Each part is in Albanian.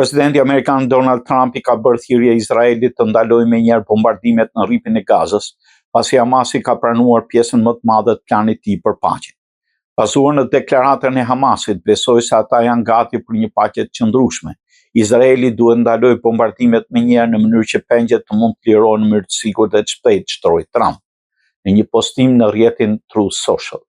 Presidenti Amerikan Donald Trump i ka bërë thirrje Izraelit të ndalojë menjëherë bombardimet në rripin e Gazës, pasi Hamasi ka pranuar pjesën më të madhe të planit të tij për paqe. Bazuar në deklaratën e Hamasit, besoi se ata janë gati për një paqe të qëndrueshme. Izraeli duhet ndalojë bombardimet menjëherë në mënyrë që pengjet të mund të lirohen në mënyrë të sigurt dhe të shpejtë, shtroi Trump në një postim në rrjetin Truth Social.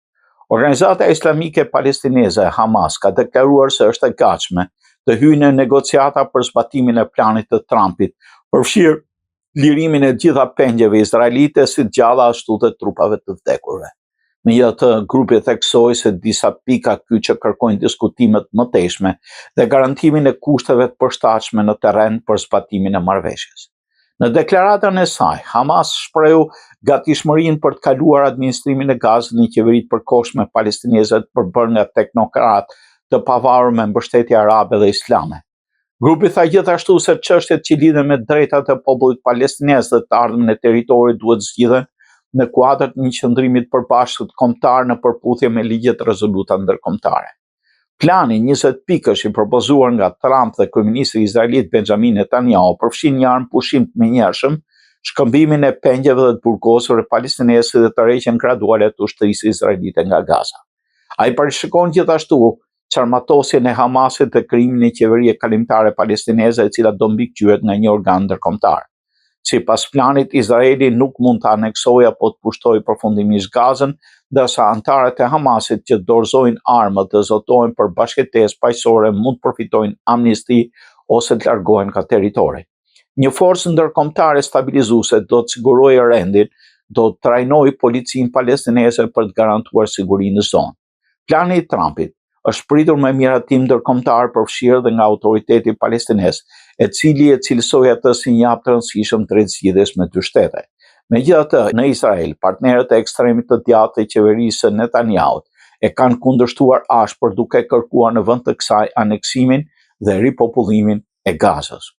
Organizata Islamike Palestineze Hamas ka deklaruar se është e gatshme të hyjë në negociata për zbatimin e planit të Trumpit, përfshirë lirimin e gjitha pengjeve izraelite, si të gjalla ashtu dhe trupave të vdekurve. Megjithatë, grupi theksoi se disa pika kyçe kërkojnë diskutime të mëtejshme dhe garantimin e kushteve të përshtatshme në terren për zbatimin e marrëveshjes. Në deklaratën e saj, Hamas shprehu gatishmërinë për të kaluar administrimin e Gazës në qeveritë përkohshme palestineze të përbërë nga teknokratë të pavarur me mbështetje arabe dhe islame. Grupi tha gjithashtu se çështjet që lidhen me drejtat e popullit palestinez dhe të ardhmen e territorit duhet zgjidhen në kuadër të një qëndrimi të përbashkët kombëtar në përputhje me ligjet dhe rezoluta ndërkombëtare. Plani 20 pikësh i propozuar nga Trump dhe kryeministri izraelit Benjamin Netanyahu përfshin një armë pushim të menjëhershëm, shkëmbimin e pengjeve dhe të burgosur palestinese dhe të rreqen graduale të ushtrisë izraelite nga Gaza. Ai parashikon gjithashtu çarmatosjen e Hamasit dhe krijimin e qeverie kalimtare palestineze, e cila do mbikëqyhet nga një organ ndërkombëtar. Sipas planit, Izraeli nuk mund të aneksojë apo të pushtojë përfundimisht Gazën, ndërsa anëtarët e Hamasit që dorëzojnë armët dhe zotojnë për bashkëtesë paqësore mund të përfitojnë amnisti ose të largohen nga territori. Një forcë ndërkombëtare stabilizuese do të sigurojë rendin, do të trajnojë policinë palestineze për të garantuar sigurinë në zonë. Plani i Trumpit është pritur me miratim ndërkombëtar përfshirë dhe nga autoriteti palestinez, e cili e cilësoi atë si një hap të rëndësishëm drejt zgjidhjes me dy shtete. Megjithatë, në Izrael, partnerët e ekstremit të djathtë të qeverisë së Netanyahut e kanë kundërshtuar ashpër duke kërkuar në vend të kësaj aneksimin dhe ripopullimin e Gazës.